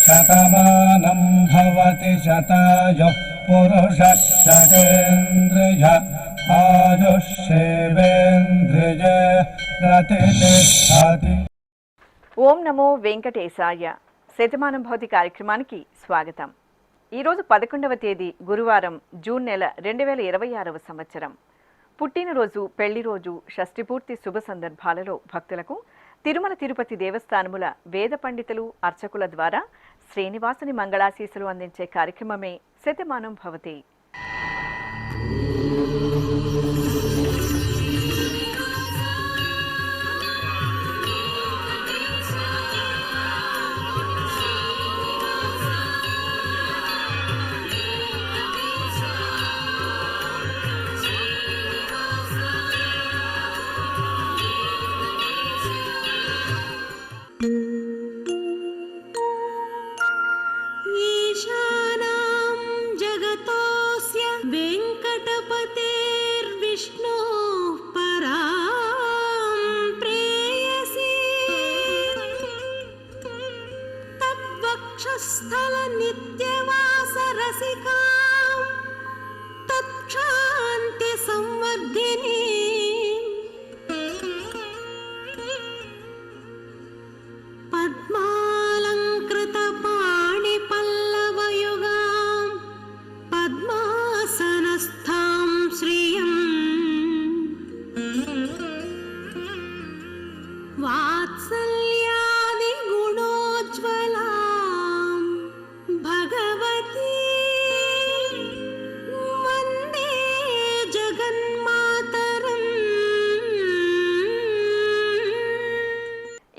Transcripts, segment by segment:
శతమానం భవతి శతాయుః పురుషः శతేంద్రియ ఆయుష్యేవేంద్రియ ప్రతిష్టతి. ఓం నమో వెంకటేశాయ. శతమానం భవతి కార్యక్రమానికి స్వాగతం. ఈరోజు 11వ తేదీ గురువారం, జూన్ నెల 2026వ సంవత్సరం. పుట్టినరోజు, పెళ్లి రోజు, షష్ఠిపూర్తి శుభ సందర్భాలలో భక్తులకు తిరుమల తిరుపతి దేవస్థానముల వేద పండితులు, అర్చకుల ద్వారా శ్రీనివాసుని మంగళాశీస్సులు అందించే కార్యక్రమమే శతమానం భవతి.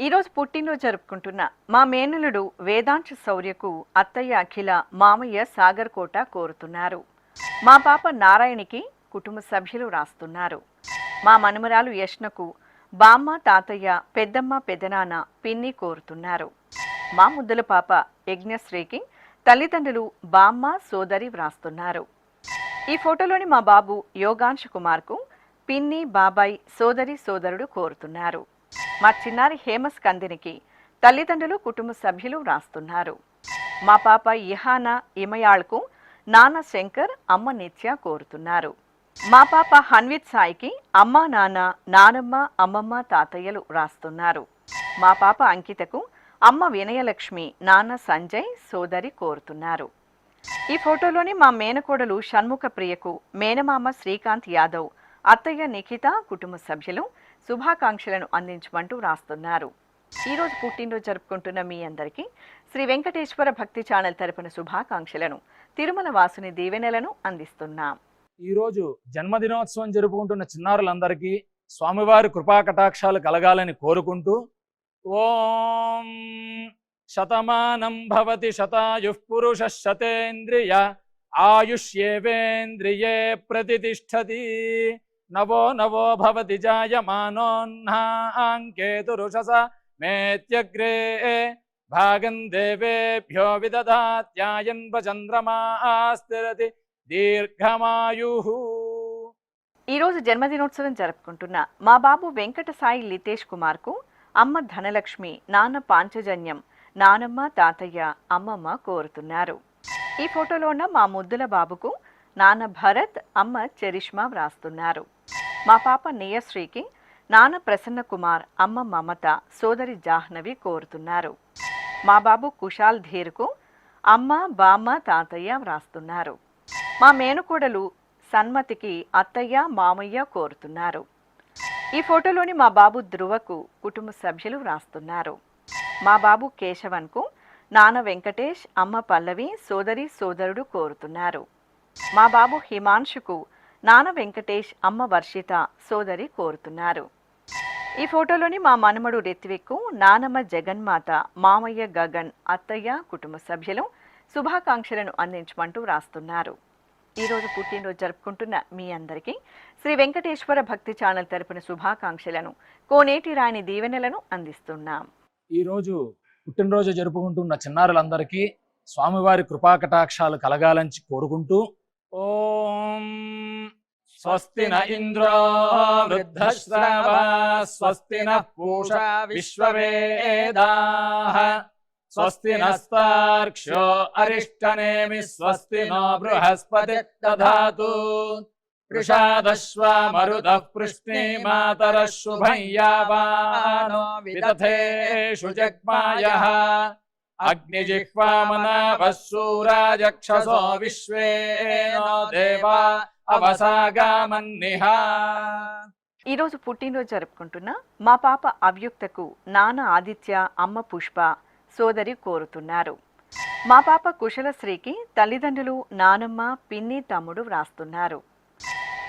ఈరోజు పుట్టినరోజు జరుపుకుంటున్న మా మేనలుడు వేదాంశ శౌర్యకు అత్తయ్య అఖిల, మామయ్య సాగర్ కోట కోరుతున్నారు. మా పాప నారాయణికి కుటుంబ సభ్యులు రాస్తున్నారు. మా మనుమరాలు యష్నకు బామ్మ, తాతయ్య, పెద్దమ్మ, పెదనాన్న, పిన్ని కోరుతున్నారు. మా ముద్దుల పాప యజ్ఞశ్రీకి తల్లిదండ్రులు, బామ్మ, సోదరి వ్రాస్తున్నారు. ఈ ఫోటోలోని మా బాబు యోగాంశ కుమార్కు పిన్ని, బాబాయ్, సోదరి, సోదరుడు కోరుతున్నారు. మా చిన్నారి హేమస్కందినికి తల్లిదండ్రులు, కుటుంబ సభ్యులు వ్రాస్తున్నారు. మా పాప ఇహానా ఇమయాళ్కు నాన్న శంకర్, అమ్మ నిత్య కోరుతున్నారు. మా పాప హన్విత్ సాయికి అమ్మ, నాన్న, నానమ్మ, అమ్మమ్మ, తాతయ్యలు వ్రాస్తున్నారు. మా పాప అంకితకు అమ్మ వినయలక్ష్మి, నాన్న సంజయ్, సోదరి కోరుతున్నారు. ఈ ఫోటోలోని మా మేనకోడలు షణ్ముఖ ప్రియకు మేనమామ శ్రీకాంత్ యాదవ్, అత్తయ్య నిఖిత, కుటుంబ సభ్యులు శుభాకాంక్షలను అందించమంటూ రాస్తున్నారు. ఈరోజు పుట్టినరోజు జరుపుకుంటున్న మీ అందరికీ శ్రీ వెంకటేశ్వర భక్తి ఛానల్ తరపున శుభాకాంక్షలను, తిరుమల వాసుని దీవెనలను అందిస్తున్నాం. ఈరోజు జన్మదినోత్సవం జరుపుకుంటున్న చిన్నారులందరికీ స్వామివారి కృపాకటాక్షాలు కలగాలని కోరుకుంటూ, ఓం శతమానం భవతి శతాయుః పురుషః శతేంద్రియ ఆయుష్యేవేంద్రియే ప్రతిష్టతి. నవో నవో భవతి జాయమానోన్హాంకేతురుషస మేత్యగ్రే భాగం దేవేభ్యో విదధాత్యాయన్వ చంద్రమాస్థిరతి దీర్ఘమాయుః. ఈరోజు జన్మదినోత్సవం జరుపుకుంటున్న మా బాబు వెంకట సాయి లితేష్ కుమార్కు అమ్మ ధనలక్ష్మి, నాన్న పాంచజన్యం, నానమ్మ, తాతయ్య, అమ్మమ్మ కోరుతున్నారు. ఈ ఫోటోలో ఉన్న మా ముద్దుల బాబుకు నాన్న భరత్, అమ్మ చరిష్మా వ్రాస్తున్నారు. మా పాప నియశ్రీకి నాన్న ప్రసన్న కుమార్, అమ్మ మమత, సోదరి జాహ్నవి కోరుతున్నారు. మా బాబు కుశాల్ ధీర్కు అమ్మ, బామ్మ, తాతయ్య వ్రాస్తున్నారు. మా మేనకోడలు సన్మతికి అత్తయ్య, మామయ్య కోరుతున్నారు. ఈ ఫోటోలోని మా బాబు ధ్రువకు కుటుంబ సభ్యులు వ్రాస్తున్నారు. మా బాబు కేశవన్కు నాన్న వెంకటేష్, అమ్మ పల్లవి, సోదరి, సోదరుడు కోరుతున్నారు. మా బాబు హిమాంశుకు నాన్న వెంకటేష్, అమ్మ వర్షిత, సోదరి కోరుతున్నారు. ఈ ఫోటోలోని మా మనమడు రిత్విక్కు నానమ్మ జగన్మాత, మామయ్య గగన్, అత్తయ్య, కుటుంబ సభ్యులు శుభాకాంక్షలను అందించమంటూ రాస్తున్నారు. ఈరోజు పుట్టినరోజు జరుపుకుంటున్న మీ అందరికీ శ్రీ వెంకటేశ్వర భక్తి ఛానల్ తరపున శుభాకాంక్షలను, కోనేటి రాణి దీవెనలను అందిస్తున్నాం. ఈరోజు పుట్టినరోజు జరుపుకుంటున్న చిన్నారులందరికీ స్వామివారి కృపాకటాక్షాలు కలగాలని కోరుకుంటూ, ఓం స్వస్తి న ఇంద్రో వృద్ధశ్రవా స్వస్తి నః పూషా విశ్వవేదాః స్వస్తి నస్తార్క్ష్యో అరిష్టనేమి స్వస్తి నో బృహస్పతి దధాతు వృషాదశ్వా మరుతః పృష్ణీమాతరः శుభం యావానో విదథేషు జగ్మాయః అగ్నిజిహ్వామనాభः శూరాజక్షసో విశ్వేనో దేవా అవసాగామన్నిహ. ఈరోజు పుట్టినరోజు జరుపుకుంటున్న మా పాప అవ్యుక్తకు నాన్న ఆదిత్య, అమ్మ పుష్ప, సోదరి కోరుతున్నారు. మా పాప కుశలశ్రీకి తల్లిదండ్రులు, నానమ్మ, పిన్ని, తమ్ముడు వ్రాస్తున్నారు.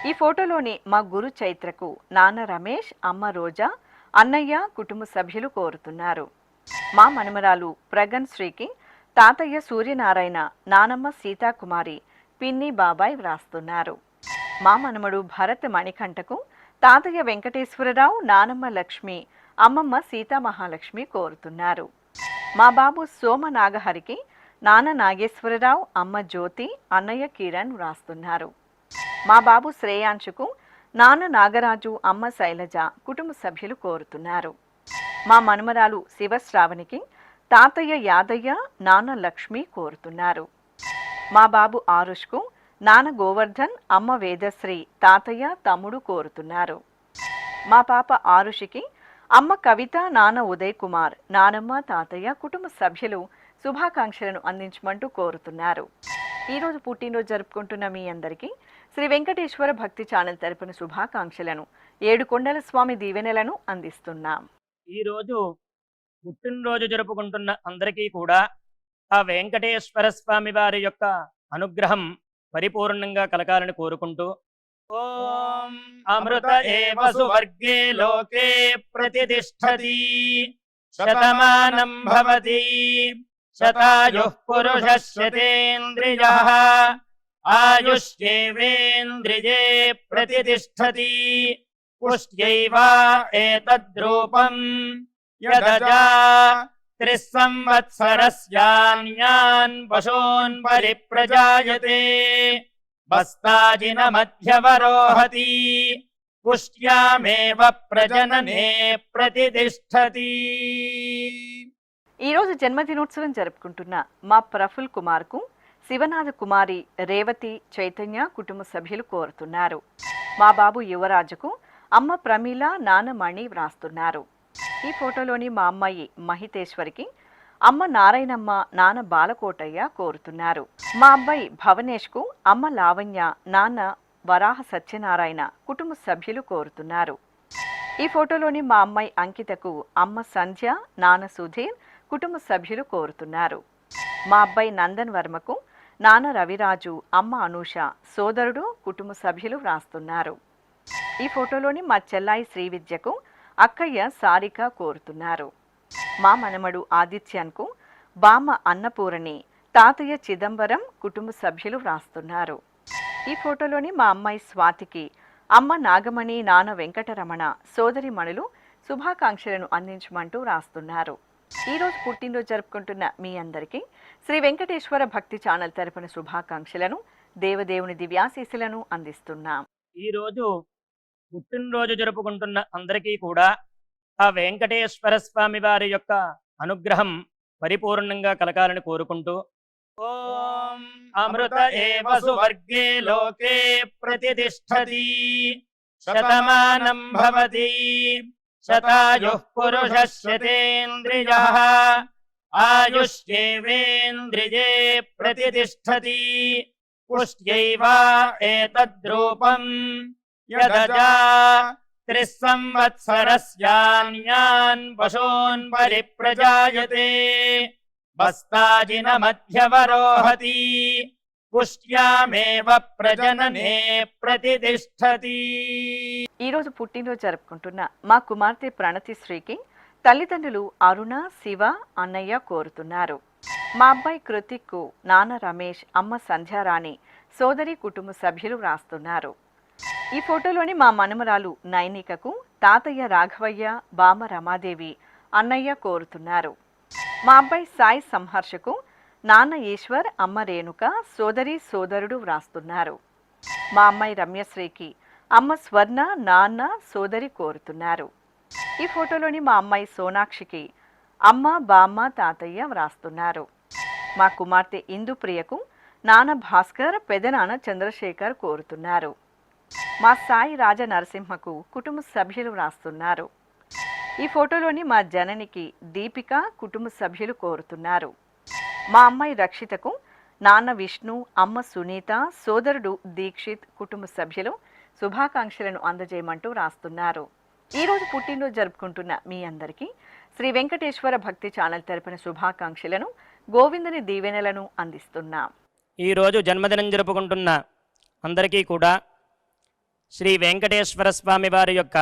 ఈ ఫోటోలోని మా గురు చైత్రకు నాన్న రమేష్, అమ్మ రోజా, అన్నయ్య, కుటుంబ సభ్యులు కోరుతున్నారు. మా మనమరాలు ప్రగన్ శ్రీకి తాతయ్య సూర్యనారాయణ, నానమ్మ సీతాకుమారి, పిన్ని, బాబాయ్ వ్రాస్తున్నారు. మా మనమడు భరత్ మణికంఠకు తాతయ్య వెంకటేశ్వరరావు, నానమ్మ లక్ష్మి, అమ్మమ్మ సీతామహాలక్ష్మి కోరుతున్నారు. మా బాబు సోమ నాగహరికి నాన్న నాగేశ్వరరావు, అమ్మ జ్యోతి, అన్నయ్య కిరణ్ వ్రాస్తున్నారు. మా బాబు శ్రేయాంశుకు నాన్న నాగరాజు, అమ్మ శైలజ, కుటుంబ సభ్యులు కోరుతున్నారు. మా మనుమరాలు శివశ్రావణికి తాతయ్య యాదయ్య, నాన్న లక్ష్మి కోరుతున్నారు. మా బాబు ఆరుష్కు నాన్న గోవర్ధన్, అమ్మ వేదశ్రీ, తాతయ్య, తమ్ముడు కోరుతున్నారు. మా పాప ఆరుషికి అమ్మ కవిత, నాన్న ఉదయ్ కుమార్, నానమ్మ, తాతయ్య, కుటుంబ సభ్యులు శుభాకాంక్షలను అందించమంటూ కోరుతున్నారు. ఈరోజు పుట్టినరోజు జరుపుకుంటున్న మీ అందరికీ శ్రీ వెంకటేశ్వర భక్తి ఛానల్ తరపున శుభాకాంక్షలను, ఏడుకొండల స్వామి దీవెనలను అందిస్తున్నాం. ఈరోజు పుట్టినరోజు జరుపుకుంటున్న అందరికీ కూడా ఆ వెంకటేశ్వర స్వామి వారి యొక్క అనుగ్రహం పరిపూర్ణంగా కలగాలని కోరుకుంటూ ఓం అమృత ఏవ సువర్గే లోకే ప్రతిష్ఠతి శతమానం భవతి శతాయుః పురుషः శతేంద్రియః ఆయుష్యేవేంద్రియే ప్రతిష్ఠతి పుష్ట్యైవ ఏతద్రూపం యదజా త్రిస్సంవత్సరస్యాన్యాన్ పశూన్ పరిప్రజాయతే బస్తాజిన మధ్యవరోహతి పుష్ట్యామేవ ప్రజననే ప్రతిష్ఠతి. ఈరోజు జన్మదినోత్సవం జరుపుకుంటున్న మా ప్రఫుల్ కుమార్కు శివనాథ కుమారి, రేవతి, చైతన్య, కుటుంబ సభ్యులు కోరుతున్నారు. మా బాబు యువరాజుకు అమ్మ ప్రమీల, నాన్న మణి వ్రాస్తున్నారు. ఈ ఫోటోలోని మా అమ్మాయి మహితేశ్వరికి అమ్మ నారాయణమ్మ, నాన్న బాలకోటయ్య కోరుతున్నారు. మా అబ్బాయి భవనేష్కు అమ్మ లావణ్య, నాన్న వరాహ సత్యనారాయణ, కుటుంబ సభ్యులు కోరుతున్నారు. ఈ ఫోటోలోని మా అమ్మాయి అంకితకు అమ్మ సంధ్య, నాన్న సుధీర్, కుటుంబ సభ్యులు కోరుతున్నారు. మా అబ్బాయి నందన్ వర్మకు నాన్న రవిరాజు, అమ్మ అనూష, సోదరుడు, కుటుంబ సభ్యులు వ్రాస్తున్నారు. ఈ ఫోటోలోని మా చెల్లాయి శ్రీవిద్యకు అక్కయ్య సారిక కోరుతున్నారు. మా మనమడు ఆదిత్యన్కు బామ్మ అన్నపూరణి, తాతయ్య చిదంబరం, కుటుంబ సభ్యులు వ్రాస్తున్నారు. ఈ ఫోటోలోని మా అమ్మాయి స్వాతికి అమ్మ నాగమణి, నాన్న వెంకటరమణ, సోదరి మణులు శుభాకాంక్షలను అందించమంటూ వ్రాస్తున్నారు. ఈరోజు పుట్టినరోజు జరుపుకుంటున్న మీ అందరికీ శ్రీ వెంకటేశ్వర భక్తి ఛానల్ తరపున శుభాకాంక్షలను, దేవదేవుని దివ్యాశీస్సులను అందిస్తున్నాం. ఈరోజు పుట్టినరోజు జరుపుకుంటున్న అందరికీ కూడా ఆ వెంకటేశ్వర స్వామి వారి యొక్క అనుగ్రహం పరిపూర్ణంగా కలగాలని కోరుకుంటూ ఓం అమృత ఏవ సువర్గే లోకే ప్రతిష్ఠతి శతమానం భవతి శతాయుః పురుషः శతేంద్రియః ఆయుష్యేవేంద్రియే ప్రతిష్ఠతి పుష్ట్యైవ ఏతద్రూపం యదజా త్రిస్సంవత్సరస్యాన్యాన్ పశూన్ పరిప్రజాయతే బస్తాజిన మధ్యవరోహతి పుష్ట్యామేవ ప్రజననే ప్రతిష్ఠతి. ఈరోజు పుట్టినరోజు జరుపుకుంటున్న మా కుమార్తె ప్రణతి శ్రీకి తల్లిదండ్రులు అరుణ, శివ, అన్నయ్య కోరుతున్నారు. మా అబ్బాయి కృతిక్కు నాన్న రమేష్, అమ్మ సంధ్యారాణి, సోదరి, కుటుంబ సభ్యులు వ్రాస్తున్నారు. ఈ ఫోటోలోని మా మనమరాలు నైనికకు తాతయ్య రాఘవయ్య, బామ్మ రమాదేవి, అన్నయ్య కోరుతున్నారు. మా అబ్బాయి సాయి సంహర్షకు నాన్న ఈశ్వర్, అమ్మ రేణుక, సోదరి, సోదరుడు వ్రాస్తున్నారు. మా అమ్మాయి రమ్యశ్రీకి అమ్మ స్వర్ణ, నాన్న, సోదరి కోరుతున్నారు. ఈ ఫోటోలోని మా అమ్మాయి సోనాక్షికి అమ్మ, బామ్మ, తాతయ్య వ్రాస్తున్నారు. మా కుమార్తె ఇందుప్రియకు నాన్న భాస్కర్, పెదనాన్న చంద్రశేఖర్ కోరుతున్నారు. మా సాయి రాజ నరసింహకు కుటుంబ సభ్యులు వ్రాస్తున్నారు. ఈ ఫోటోలోని మా జననికి దీపిక కుటుంబ సభ్యులు కోరుతున్నారు. మా అమ్మాయి రక్షితకు నాన్న విష్ణు, అమ్మ సునీత, సోదరుడు దీక్షిత్ కుటుంబ సభ్యులు శుభాకాంక్షలను అందజేయమంటూ రాస్తున్నారు. ఈరోజు పుట్టినరోజు జరుపుకుంటున్న మీ అందరికీ శ్రీ వెంకటేశ్వర భక్తి ఛానల్ తరపున శుభాకాంక్షలను, గోవిందుని దీవెనలను అందిస్తున్నాం. ఈరోజు జన్మదినం జరుపుకుంటున్న అందరికీ కూడా శ్రీ వెంకటేశ్వర స్వామి వారి యొక్క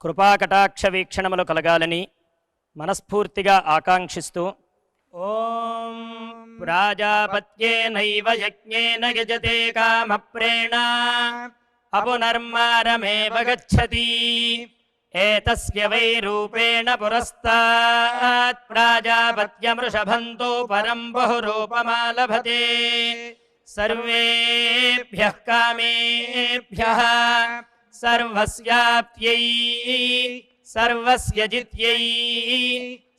కృపాకటాక్ష వీక్షణములు కలగాలని మనస్ఫూర్తిగా ఆకాంక్షిస్తూ ఓం ప్రాజాపత్యేనైవ యజ్ఞేన యజతే కామప్రేణ అపునర్మారమేవ గచ్చతి ఏతస్య వై రూపేణ పురస్తాత్ ప్రాజాపత్యమృషభంతో పరం బహురూపమాలభతే సర్వేభ్యః కామేభ్యః సర్వస్యాప్త్యై సర్వస్య జిత్యై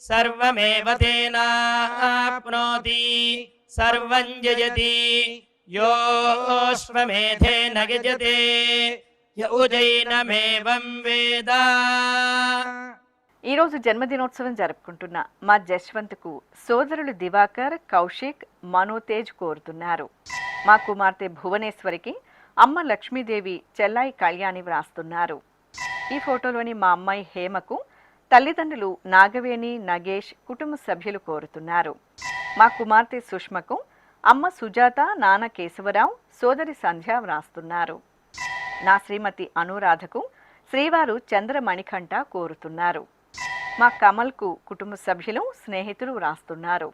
సర్వమేవ తేనాప్నోతి సర్వం జయతి యోశ్వమేధేన గజతే యౌజైనమేవం వేద. ఈరోజు జన్మదినోత్సవం జరుపుకుంటున్న మా జశ్వంత్కు సోదరులు దివాకర్, కౌశిక్, మనోతేజ్ కోరుతున్నారు. మా కుమార్తె భువనేశ్వరికి అమ్మ లక్ష్మీదేవి, చెల్లాయి కళ్యాణి వ్రాస్తున్నారు. ఈ ఫోటోలోని మా అమ్మాయి హేమకు తల్లిదండ్రులు నాగవేణి, నగేష్ కుటుంబ సభ్యులు కోరుతున్నారు. మా కుమార్తె సుష్మకు అమ్మ సుజాత, నాన్న కేశవరావు, సోదరి సంధ్య వ్రాస్తున్నారు. నా శ్రీమతి అనురాధకు శ్రీవారు చంద్రమణికంఠ కోరుతున్నారు. మా కమల్కు కుటుంబ సభ్యులు, స్నేహితులు వ్రాస్తున్నారు.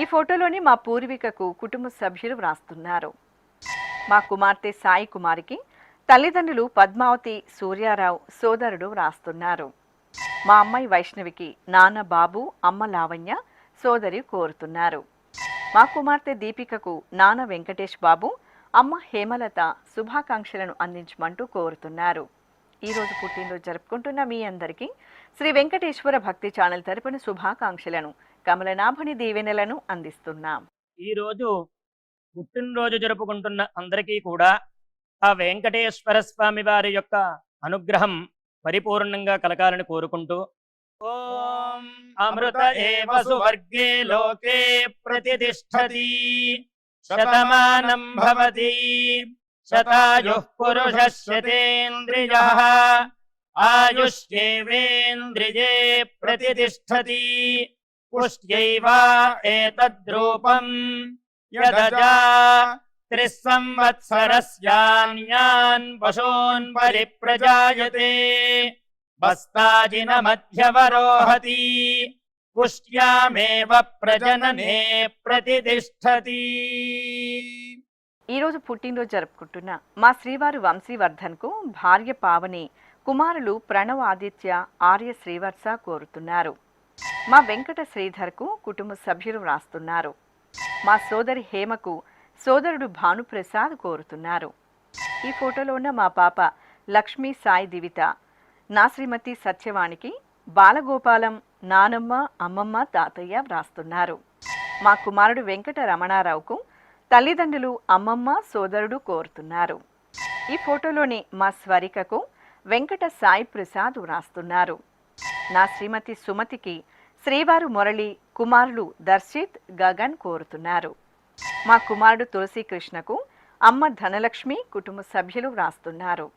ఈ ఫోటోలోని మా పూర్వికకు కుటుంబ సభ్యులు వ్రాస్తున్నారు. మా కుమార్తె సాయి కుమారికి తల్లిదండ్రులు పద్మావతి, సూర్యారావు, సోదరుడు వ్రాస్తున్నారు. మా అమ్మాయి వైష్ణవికి నాన్న బాబు, అమ్మ లావణ్య, సోదరి కోరుతున్నారు. మా కుమార్తె దీపికకు నాన్న వెంకటేష్ బాబు, అమ్మ హేమలత శుభాకాంక్షలను అందించమంటూ కోరుతున్నారు. ఈరోజు పుట్టినరోజు జరుపుకుంటున్న మీ అందరికీ శ్రీ వెంకటేశ్వర భక్తి ఛానల్ తరపున శుభాకాంక్షలను, కమలనాభుని దీవెనలను అందిస్తున్నాం. ఈరోజు పుట్టినరోజు జరుపుకుంటున్న అందరికీ కూడా ఆ వెంకటేశ్వర స్వామి వారి యొక్క అనుగ్రహం పరిపూర్ణంగా కలగాలని కోరుకుంటూ ఓం అమృత ఏవ సువర్గే లోకే ప్రతిష్ఠతి శతమానం భవతి శతాయుః పురుషः శతేంద్రియః ఆయుష్యేవేంద్రియే ప్రతిష్ఠతి పుష్ట్యైవ ఏతద్రూపం యదజా త్రిస్సంవత్సరస్యాన్యాన్ పశూన్ పరిప్రజాయతే బస్తాజినమధ్యవరోహతి పుష్ట్యామేవ ప్రజననే ప్రతిష్ఠతి. ఈరోజు పుట్టినరోజు జరుపుకుంటున్న మా శ్రీవారు వంశీవర్ధన్కు భార్య పావని, కుమారులు ప్రణవ్ ఆదిత్య, ఆర్య శ్రీవర్ష కోరుతున్నారు. మా వెంకట శ్రీధర్కు కుటుంబ సభ్యులు వ్రాస్తున్నారు. మా సోదరి హేమకు సోదరుడు భానుప్రసాద్ కోరుతున్నారు. ఈ ఫోటోలో ఉన్న మా పాప లక్ష్మీ సాయి దివిత, నా శ్రీమతి సత్యవాణికి బాలగోపాలం, నానమ్మ, అమ్మమ్మ, తాతయ్య వ్రాస్తున్నారు. మా కుమారుడు వెంకట రమణారావుకు తల్లిదండ్రులు, అమ్మమ్మ, సోదరుడు కోరుతున్నారు. ఈ ఫోటోలోని మా స్వరికకు వెంకట సాయి ప్రసాద్ వ్రాస్తున్నారు. నా శ్రీమతి సుమతికి శ్రీవారు మురళి, కుమారులు దర్శిత్, గగన్ కోరుతున్నారు. మా కుమారుడు తులసీకృష్ణకు అమ్మ ధనలక్ష్మి, కుటుంబ సభ్యులు వ్రాస్తున్నారు.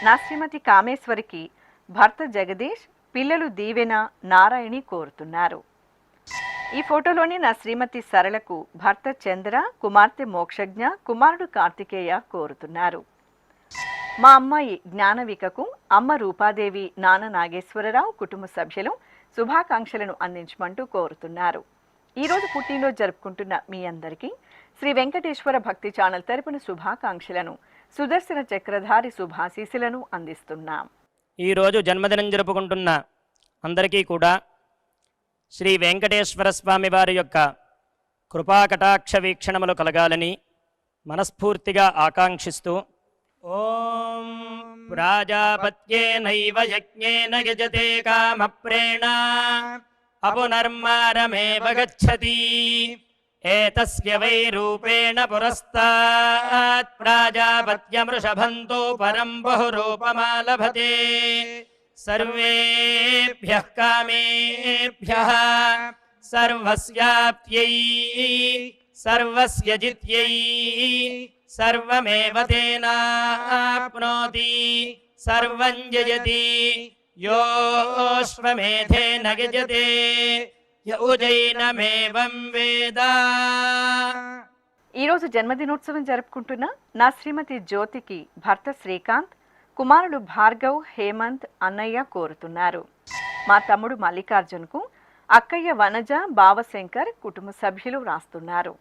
నా శ్రీమతి కామేశ్వరికి భర్త జగదీష్, పిల్లలు దీవెన, నారాయణి కోరుతున్నారు. ఈ ఫోటోలోని నా శ్రీమతి సరళకు భర్త చంద్ర, కుమార్తె మోక్షజ్ఞ, కుమారుడు కార్తికేయ కోరుతున్నారు. మా అమ్మాయి జ్ఞానవికకు అమ్మ రూపాదేవి, నాన్న నాగేశ్వరరావు, కుటుంబ సభ్యులు శుభాకాంక్షలను అందించమంటూ కోరుతున్నారు. ఈరోజు పుట్టినరోజు జరుపుకుంటున్న మీ అందరికీ శ్రీ వెంకటేశ్వర భక్తి ఛానల్ తరపున శుభాకాంక్షలను, సుదర్శన చక్రధారి శుభాశీసులను అందిస్తున్నాం. ఈరోజు జన్మదినం జరుపుకుంటున్న అందరికీ కూడా శ్రీ వెంకటేశ్వర స్వామి వారి యొక్క కృపాకటాక్ష వీక్షణములు కలగాలని మనస్ఫూర్తిగా ఆకాంక్షిస్తూ ఓం ప్రాజాపత్యేనైవ యజ్ఞేన యజతే కామప్రేణ అపునర్మారమేవ గచ్చతి ఏతస్య వై రూపేణ పురస్తాత్ ప్రాజాపత్యమృషభంతో పరం బహురూపమాలభతే సర్వేభ్యః కామేభ్యః సర్వస్యాప్త్యై సర్వస్య జిత్యై సర్వమేవ తేనాప్నోతి సర్వం జయతి యోశ్వమేధేన గజతే యౌజైనమేవం వేద. ఈరోజు జన్మదినోత్సవం జరుపుకుంటున్న నా శ్రీమతి జ్యోతికి భర్త శ్రీకాంత్, కుమారుడు భార్గవ్, హేమంత్, అన్నయ్య కోరుతున్నారు. మా తమ్ముడు మల్లికార్జున్కు అక్కయ్య వనజ, బావశంకర్ కుటుంబ సభ్యులు వ్రాస్తున్నారు.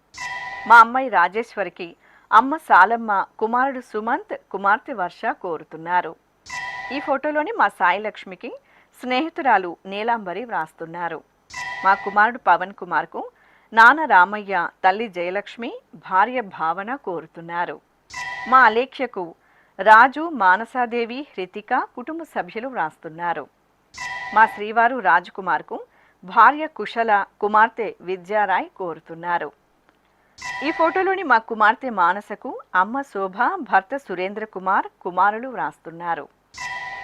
మా అమ్మాయి రాజేశ్వరికి అమ్మ సాలమ్మ, కుమారుడు సుమంత్, కుమార్తె వర్ష కోరుతున్నారు. ఈ ఫోటోలోని మా సాయిలక్ష్మికి స్నేహితురాలు నీలాంబరి వ్రాస్తున్నారు. మా కుమారుడు పవన్ కుమార్కు నాన్న రామయ్య, తల్లి జయలక్ష్మి, భార్య భావన కోరుతున్నారు. మా అలేఖ్యకు రాజు, మానసాదేవి, హృతిక కుటుంబ సభ్యులు వ్రాస్తున్నారు. మా శ్రీవారు రాజకుమార్కు భార్య కుశల, కుమార్తె విద్యారాయ్ కోరుతున్నారు. ఈ ఫోటోలోని మా కుమార్తె మానసకు అమ్మ శోభ, భర్త సురేంద్ర కుమార్, కుమారులు వ్రాస్తున్నారు.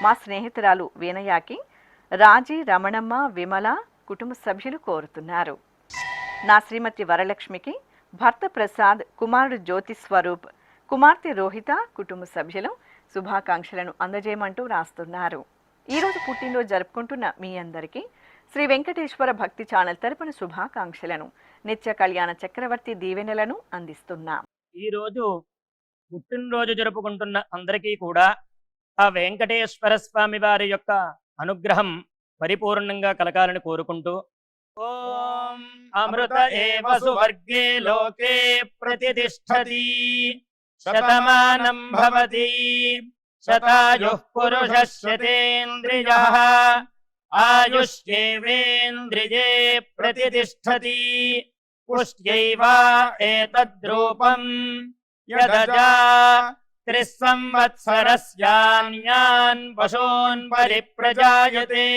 మా స్నేహితురాలు వీనయాకి రాజీ, రమణమ్మ, విమల కుటుంబ సభ్యులు కోరుతున్నారు. నా శ్రీమతి వరలక్ష్మికి భర్త ప్రసాద్, కుమారుడు జ్యోతి స్వరూప్, కుమార్తె రోహిత కుటుంబ సభ్యులు శుభాకాంక్షలను అందజేయమంటూ వ్రాస్తున్నారు. ఈరోజు పుట్టినరోజు జరుపుకుంటున్న మీ అందరికీ శ్రీ వెంకటేశ్వర భక్తి ఛానల్ తరపున శుభాకాంక్షలను, నిత్య కళ్యాణ చక్రవర్తి దీవెనలను అందిస్తున్నాం. ఈరోజు పుట్టినరోజు జరుపుకుంటున్న అందరికీ కూడా ఆ వెంకటేశ్వర స్వామి వారి యొక్క అనుగ్రహం పరిపూర్ణంగా కలగాలని కోరుకుంటూ ఓం అమృత ఏవ సువర్గే లోకే ప్రతిష్ఠతి శతమానం భవతి శతాయుః పురుషः శతేంద్రియః ఆయుష్యేవేంద్రియే ప్రతిష్ఠతి పుష్ట్యైవ ఏతద్రూపం యదజా త్రిస్సంవత్సరస్యాన్యాన్ పశూన్ పరిప్రజాయతే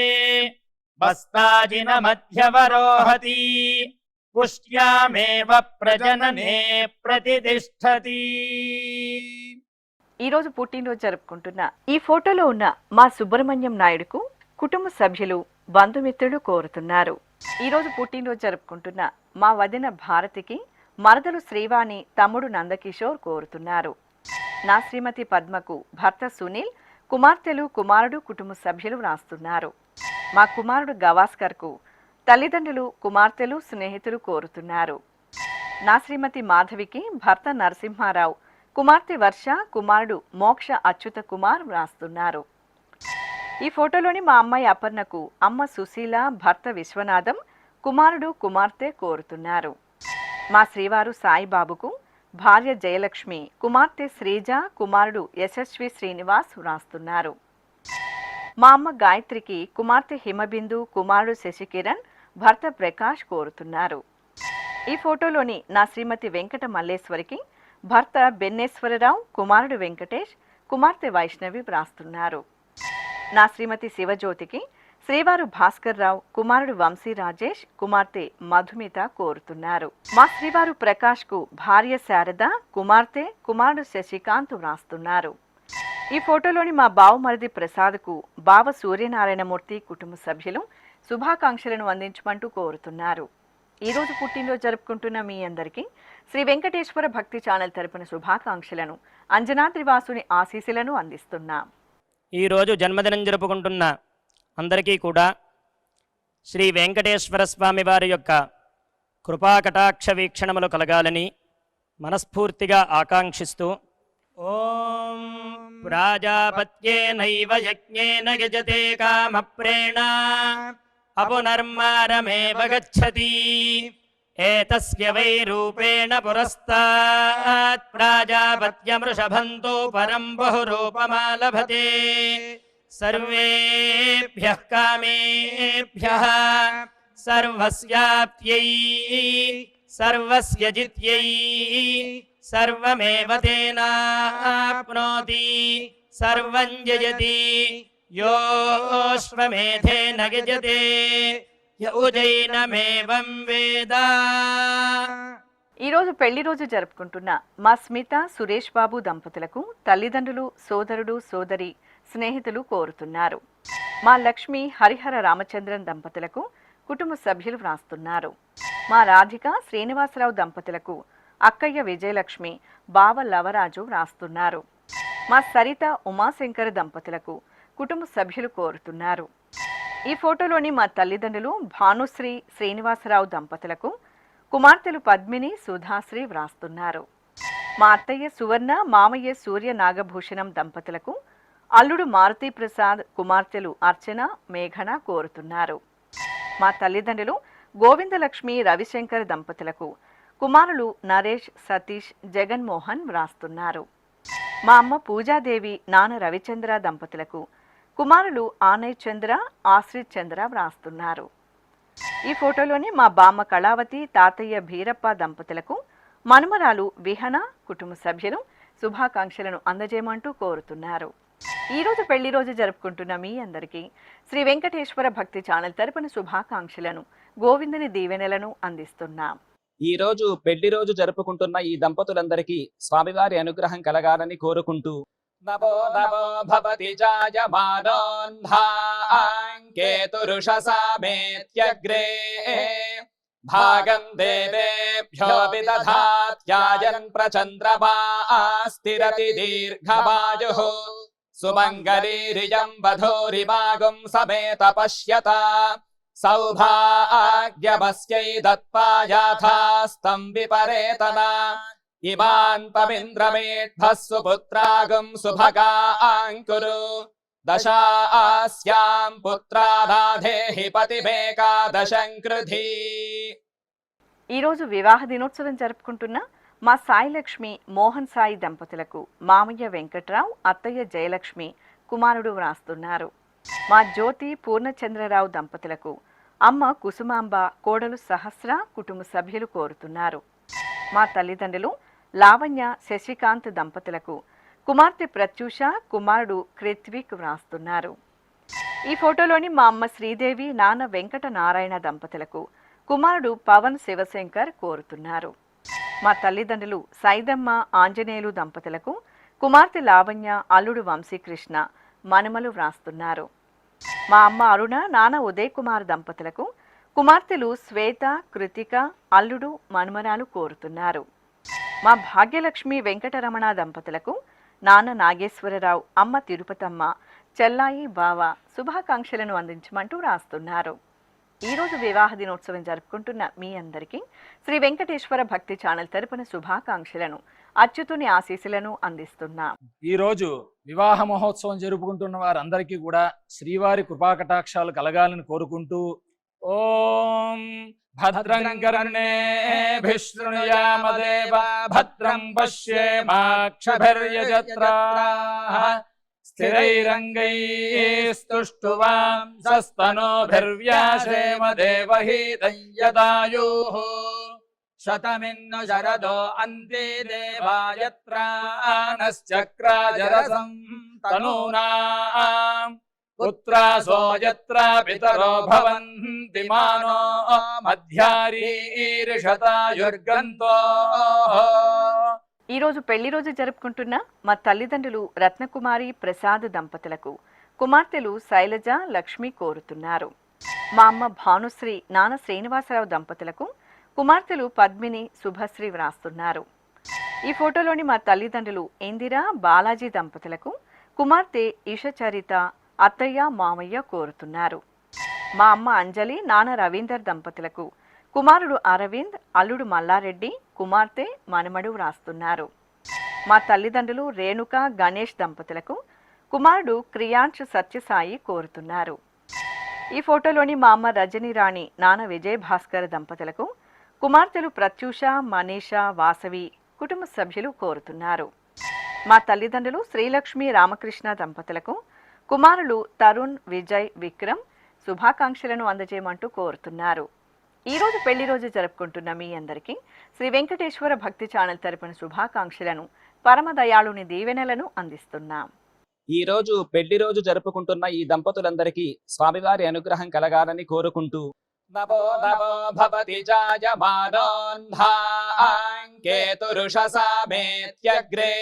బస్తాజిన మధ్యవరోహతి పుష్ట్యామేవ ప్రజననే ప్రతిష్ఠతి. ఈరోజు పుట్టినరోజు జరుపుకుంటున్న ఈ ఫోటోలో ఉన్న మా సుబ్రహ్మణ్యం నాయుడుకు కుటుంబ సభ్యులు, బంధుమిత్రులు కోరుతున్నారు. ఈరోజు పుట్టినరోజు జరుపుకుంటున్న మా వదిన భారతికి మరదలు శ్రీవాణి, తమ్ముడు నందకిషోర్ కోరుతున్నారు. నా శ్రీమతి పద్మకు భర్త సునీల్, కుమార్తెలు, కుమారుడు కుటుంబ సభ్యులు వ్రాస్తున్నారు. మా కుమారుడు గవాస్కర్కు తల్లిదండ్రులు, కుమార్తెలు, స్నేహితులు కోరుతున్నారు. నా శ్రీమతి మాధవికి భర్త నరసింహారావు, కుమార్తె వర్ష, కుమారుడు మోక్ష అచ్యుత కుమార్ వ్రాస్తున్నారు. ఈ ఫోటోలోని మా అమ్మాయి అపర్ణకు అమ్మ సుశీల, భర్త విశ్వనాథం, కుమారుడు, కుమార్తె కోరుతున్నారు. మా శ్రీవారు సాయిబాబుకు భార్య జయలక్ష్మి, కుమార్తె శ్రీజ, కుమారుడు యశస్వి శ్రీనివాస్ వ్రాస్తున్నారు. మా అమ్మ గాయత్రికి కుమార్తె హిమబిందు, కుమారుడు శశికిరణ్, భర్త ప్రకాష్ కోరుతున్నారు. ఈ ఫోటోలోని నా శ్రీమతి వెంకట మల్లేశ్వరికి భర్త బెన్నేశ్వరరావు, కుమారుడు వెంకటేష్, కుమార్తె వైష్ణవి వ్రాస్తున్నారు. నా శ్రీమతి శివజ్యోతికి శ్రీవారు భాస్కర్ రావు, కుమారుడు వంశీ రాజేష్, కుమార్తె మధుమిత కోరుతున్నారు. మా శ్రీవారు ప్రకాష్కు భార్య శారద, కుమార్తె, కుమారుడు శశికాంత్ వ్రాస్తున్నారు. ఈ ఫోటోలోని మా బావమరిది ప్రసాద్కు బావ సూర్యనారాయణమూర్తి కుటుంబ సభ్యులు శుభాకాంక్షలను అందించమంటూ కోరుతున్నారు. ఈరోజు పుట్టినరోజు జరుపుకుంటున్న మీ అందరికీ శ్రీ వెంకటేశ్వర భక్తి ఛానల్ తరపున శుభాకాంక్షలను, అంజనాద్రివాసుని ఆశీస్సులను అందిస్తున్నాం. ఈరోజు జన్మదినం జరుపుకుంటున్న అందరికీ కూడా శ్రీ వెంకటేశ్వర స్వామి వారి యొక్క కృపాకటాక్ష వీక్షణములు కలగాలని మనస్ఫూర్తిగా ఆకాంక్షిస్తూ ఓం ప్రాజాపత్యేనైవ యజ్ఞేన యజతే కామప్రేణ అపునర్మారమేవ గచ్చతి ఏతస్య వై రూపేణ పురస్తాత్ ప్రాజాపత్యమృషభంతో పరం బహురూపమాలభతే సర్వేభ్యః కామేభ్యః సర్వస్యాప్త్యై సర్వస్య జిత్యై सर्वमेव तेनाप्नोति सर्वं जयति योऽश्वमेधेन यजते य उजैनमेवं वेद। ఈ రోజు పెళ్లి రోజు జరుపుకుంటున్న మా స్మిత సురేష్ బాబు దంపతులకు తల్లిదండ్రులు, సోదరుడు, సోదరి, స్నేహితులు కోరుతున్నారు. మా లక్ష్మి హరిహర రామచంద్రన్ దంపతులకు కుటుంబ సభ్యులు వ్రాస్తున్నారు. మా రాధిక శ్రీనివాసరావు దంపతులకు అక్కయ్య విజయలక్ష్మి, బావ లవరాజు వ్రాస్తున్నారు. మా సరిత ఉమాశంకర్ దంపతులకు కుటుంబ సభ్యులు కోరుతున్నారు. ఈ ఫోటోలోని మా తల్లిదండ్రులు భానుశ్రీ శ్రీనివాసరావు దంపతులకు కుమార్తెలు పద్మిని, సుధాశ్రీ వ్రాస్తున్నారు. మా అత్తయ్య సువర్ణ, మామయ్య సూర్య నాగభూషణం దంపతులకు అల్లుడు మారుతి ప్రసాద్, కుమార్తెలు అర్చన, మేఘన కోరుతున్నారు. మా తల్లిదండ్రులు గోవిందలక్ష్మి రవిశంకర్ దంపతులకు కుమారులు నరేష్, సతీష్, జగన్మోహన్ వ్రాస్తున్నారు. మా అమ్మ పూజాదేవి, నాన్న రవిచంద్ర దంపతులకు కుమారులు ఆనయ్ చంద్ర, ఆశ్రిత్ చంద్ర వ్రాస్తున్నారు. ఈ ఫోటోలోని మా బామ్మ కళావతి, తాతయ్య భీరప్ప దంపతులకు మనుమరాలు విహన, కుటుంబ సభ్యులు శుభాకాంక్షలను అందజేయమంటూ కోరుతున్నారు. ఈ రోజు పెళ్లి రోజు జరుపుకుంటున్న మీ అందరికీ శ్రీ వెంకటేశ్వర భక్తి ఛానల్ తరపున శుభాకాంక్షలను, గోవిందుని దీవెనలను అందిస్తున్నాం. ఈ రోజు పెళ్లి రోజు జరుపుకుంటున్న ఈ దంపతులందరికీ స్వామివారి అనుగ్రహం కలగాలని కోరుకుంటూ నమో నమో భవతి జాయమానోన్హాంకేతురుషసామేత్యగ్రే భాగం దేవేభ్యో విదధాత్యాయన్ ప్రచంద్రమా స్థిరతి దీర్ఘమాయుః సుమంగళీరియం వధూరిమాగుం సమేత పశ్యత సౌభాగ్యమస్యై దత్పాయాథాస్తం విపరేతనా ఇమాన్ పవింద్రమేఢ్భః సుపుత్రాగం సుభగాంకురు దశాస్యాం పుత్రాదాధేహి పతిమేకాదశం కృధి. ఈరోజు వివాహ దినోత్సవం జరుపుకుంటున్న మా సాయిలక్ష్మి, మోహన్ సాయి దంపతులకు మామయ్య వెంకట్రావు, అత్తయ్య జయలక్ష్మి, కుమారుడు వ్రాస్తున్నారు. మా జ్యోతి పూర్ణచంద్రరావు దంపతులకు అమ్మ కుసుమాంబ, కోడలు సహస్ర, కుటుంబ సభ్యులు కోరుతున్నారు. మా తల్లిదండ్రులు లావణ్య, శశికాంత్ దంపతులకు కుమార్తె ప్రత్యూష, కుమారుడు కృత్విక్ వ్రాస్తున్నారు. ఈ ఫోటోలోని మా అమ్మ శ్రీదేవి, నాన్న వెంకట నారాయణ దంపతులకు కుమారుడు పవన్ శివశంకర్ కోరుతున్నారు. మా తల్లిదండ్రులు సైదమ్మ, ఆంజనేయులు దంపతులకు కుమార్తె లావణ్య, అల్లుడు వంశీకృష్ణ, మనుమలు వ్రాస్తున్నారు. మా అమ్మ అరుణ, నాన్న ఉదయ్ కుమార్ దంపతులకు కుమార్తెలు శ్వేత, కృతిక, అల్లుడు, మనుమరాలు కోరుతున్నారు. మా భాగ్యలక్ష్మి వెంకటరమణ దంపతులకు నాన్న నాగేశ్వరరావు, అమ్మ తిరుపతమ్మ, చెల్లాయి, బావ శుభాకాంక్షలను అందించమంటూ రాస్తున్నారు. ఈరోజు వివాహ దినోత్సవం జరుపుకుంటున్న మీ అందరికీ శ్రీ వెంకటేశ్వర భక్తి ఛానల్ తరపున శుభాకాంక్షలను, అచ్యుతుని ఆశీస్సులను అందిస్తున్నాం. ఈ రోజు వివాహ మహోత్సవం జరుపుకుంటున్న వారందరికీ కూడా శ్రీవారి కృపాకటాక్షాలు కలగాలని కోరుకుంటూ ఓం భద్రం కర్ణేభిః శృణుయామదేవ భద్రం పశ్యేమాక్షభిర్యజత్రాః స్థిరైరంగైస్తుష్టువాంసస్తనోభిర్వ్యాసేమ దేవహీతం యదాయుః శతమిన్ను శరదో అంతే దేవాయత్రానశ్చక్రాజరసం తనూనాం పుత్రాసో యత్ర పితరో భవంతి మానో మధ్యారీర్షతాయుర్గంతో. ఈరోజు పెళ్లి రోజు జరుపుకుంటున్న మా తల్లిదండ్రులు రత్నకుమారి, ప్రసాద్ దంపతులకు కుమార్తెలు శైలజ, లక్ష్మి కోరుతున్నారు. మా అమ్మ భానుశ్రీ, నాన్న శ్రీనివాసరావు దంపతులకు కుమార్తెలు పద్మిని, శుభశ్రీ వ్రాస్తున్నారు. ఈ ఫోటోలోని మా తల్లిదండ్రులు ఇందిర, బాలాజీ దంపతులకు కుమార్తె ఈషచరిత, అత్తయ్య, మామయ్య కోరుతున్నారు. మా అమ్మ అంజలి, నాన్న రవీందర్ దంపతులకు కుమారుడు అరవింద్, అల్లుడు మల్లారెడ్డి, కుమార్తె, మనుమడు వ్రాస్తున్నారు. మా తల్లిదండ్రులు రేణుక, గణేష్ దంపతులకు కుమారుడు క్రియాంశ్ సత్యసాయి కోరుతున్నారు. ఈ ఫోటోలోని మా అమ్మ రజనీ రాణి, నాన్న విజయ్ భాస్కర్ దంపతులకు కుమార్తెలు ప్రత్యూష, మనీష, వాసవి, కుటుంబ సభ్యులు కోరుతున్నారు. మా తల్లిదండ్రులు శ్రీలక్ష్మి, రామకృష్ణ దంపతులకు కుమారులు తరుణ్, విజయ్, విక్రమ్ శుభాకాంక్షలను అందజేయమంటూ కోరుతున్నారు. ఈ రోజు పెళ్లి రోజు జరుపుకుంటున్న మీ అందరికీ శ్రీ వెంకటేశ్వర భక్తి ఛానల్ తరపున శుభాకాంక్షలను పరమదయాళుని దీవెనలను అందిస్తున్నాం. ఈ రోజు పెళ్లి రోజు జరుపుకుంటున్న ఈ దంపతులందరికీ స్వామివారి అనుగ్రహం కలగాలని కోరుకుంటూ నమో నమో భవతి జాయమానోన్ధాంకేతురుషసామేత్యగ్రే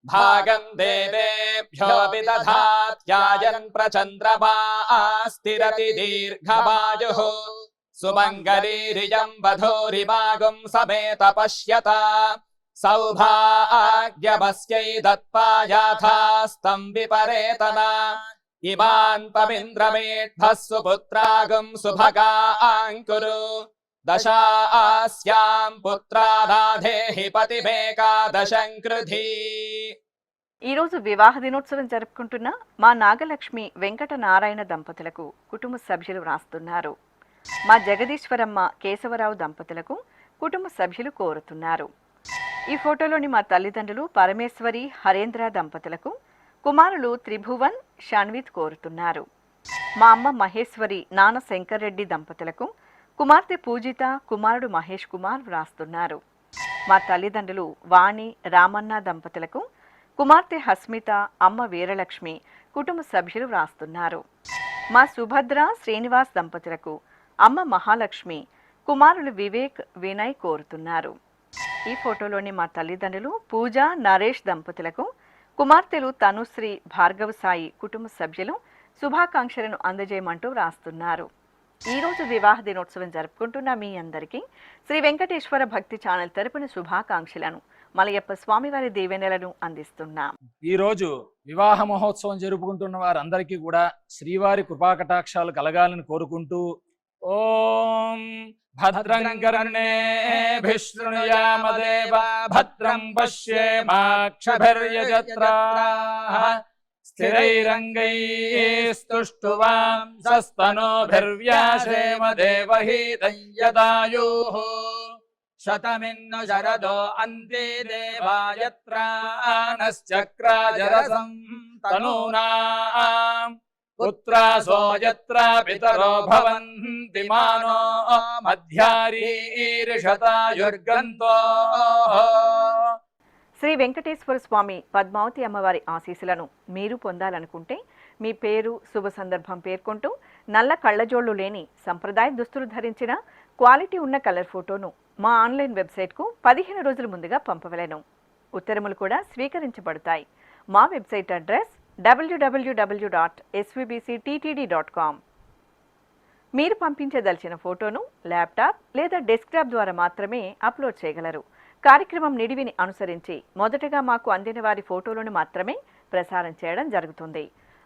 భాగం దేవేభ్యో విదధాత్యాయన్ ప్రచంద్రమాస్తిరతి దీర్ఘమాయుః సుమంగళీరియం వధూరిమాగుం సమేత పశ్యత సౌభాగ్యమస్యై దత్పాయాథాస్తం విపరేతనా ఇమాన్ పమింద్రమేఢ్భः సుపుత్రాగం సుభగాంకురు దశాస్యాం పుత్రానాధేహి పతిమేకాదశం కృధి. ఈ రోజు వివాహ దినోత్సవం జరుపుకుంటున్న మా నాగలక్ష్మి వెంకట నారాయణ దంపతులకు కుటుంబ సభ్యులు వ్రాస్తున్నారు. మా జగదీశ్వరమ్మ కేశవరావు దంపతులకు కుటుంబ సభ్యులు కోరుతున్నారు. ఈ ఫోటోలోని మా తల్లిదండ్రులు పరమేశ్వరి హరేంద్ర దంపతులకు కుమారులు త్రిభువన్ షణ్విత్ కోరుతున్నారు. మా అమ్మ మహేశ్వరి నాన్న శంకర్ రెడ్డి దంపతులకు కుమార్తె పూజిత కుమారుడు మహేష్ కుమార్ వ్రాస్తున్నారు. మా తల్లిదండ్రులు వాణి రామన్న దంపతులకు కుమార్తె హస్మిత అమ్మ వీరలక్ష్మి కుటుంబ సభ్యులు వ్రాస్తున్నారు. మా సుభద్ర శ్రీనివాస్ దంపతులకు అమ్మ మహాలక్ష్మి కుమారులు వివేక్ వినయ్ కోరుతున్నారు. ఈ ఫోటోలోని మా తల్లిదండ్రులు పూజ నరేష్ దంపతులకు కుమార్తెలు తనుశ్రీ భార్గవ సాయి కుటుంబ సభ్యులు శుభాకాంక్షలను అందజేయమంటూ వ్రాస్తున్నారు. ఈ రోజు వివాహ దినోత్సవం జరుపుకుంటున్న మీ అందరికీ శ్రీ వెంకటేశ్వర భక్తి ఛానల్ తరపున శుభాకాంక్షలను మలయప్ప స్వామివారి దీవెనలను అందిస్తున్నాం. ఈ రోజు వివాహ మహోత్సవం జరుపుకుంటున్న వారందరికీ కూడా శ్రీవారి కృపాకటాక్షాలు కలగాలని కోరుకుంటూ ఓం భద్రం కర్ణేభిః శృణుయామదేవా భద్రం పశ్యేమాక్షభిర్యజత్రాః స్థిరైరంగైస్తుష్టువాంసస్తనోభిర్వ్యాసేమ దేవహీతం యదాయుః శతమిన్ను శరదో అంతే దేవాయత్రానశ్చక్రాజరసం తనూనాం పుత్రాసో యత్ర పితరో భవంతి మానో మధ్యారీర్షతాయుర్గంతో. శ్రీ వెంకటేశ్వర స్వామి పద్మావతి అమ్మవారి ఆశీస్సులను మీరు పొందాలనుకుంటే మీ పేరు శుభ సందర్భం పేర్కొంటూ నల్ల కళ్ళజోళ్లు లేని సంప్రదాయ దుస్తులు ధరించిన క్వాలిటీ ఉన్న కలర్ ఫోటోను మా ఆన్లైన్ వెబ్సైట్కు 15 రోజుల ముందుగా పంపవలెను. ఉత్తరములు కూడా స్వీకరించబడతాయి. మా వెబ్సైట్ అడ్రస్ www.svbcttd.com. మీరు పంపించదలిచిన ఫోటోను ల్యాప్టాప్ లేదా డెస్క్టాప్ ద్వారా మాత్రమే అప్లోడ్ చేయగలరు. కార్యక్రమం నిడివిని అనుసరించి మొదటగా మాకు అందిన వారి ఫోటోలను మాత్రమే ప్రసారం చేయడం జరుగుతుంది.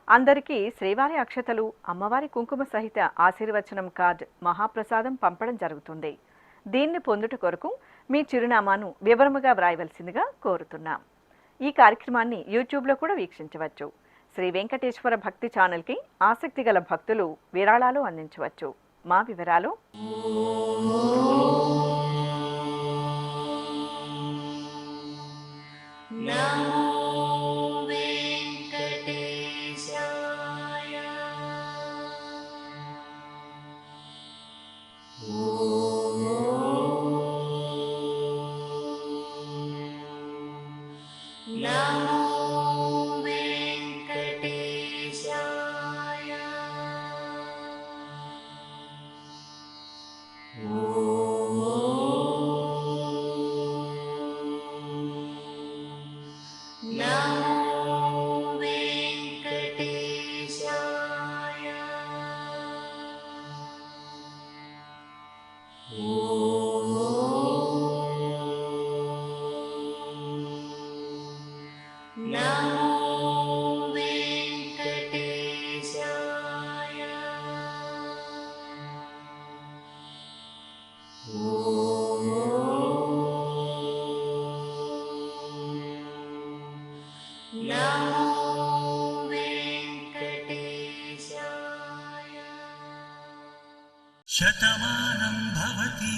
అందరికీ శ్రీవారి అక్షతలు అమ్మవారి కుంకుమ సహిత ఆశీర్వచనం కార్డ్ మహాప్రసాదం పంపడం జరుగుతుంది. దీన్ని పొందుట కొరకు మీ చిరునామాను వివరముగా వ్రాయవలసిందిగా కోరుతున్నాం. ఈ కార్యక్రమాన్ని యూట్యూబ్లో కూడా వీక్షించవచ్చు. శ్రీ వెంకటేశ్వర భక్తి ఛానల్కి ఆసక్తి గల భక్తులు విరాళాలు అందించవచ్చు. మా వివరాలు శతమానం భవతి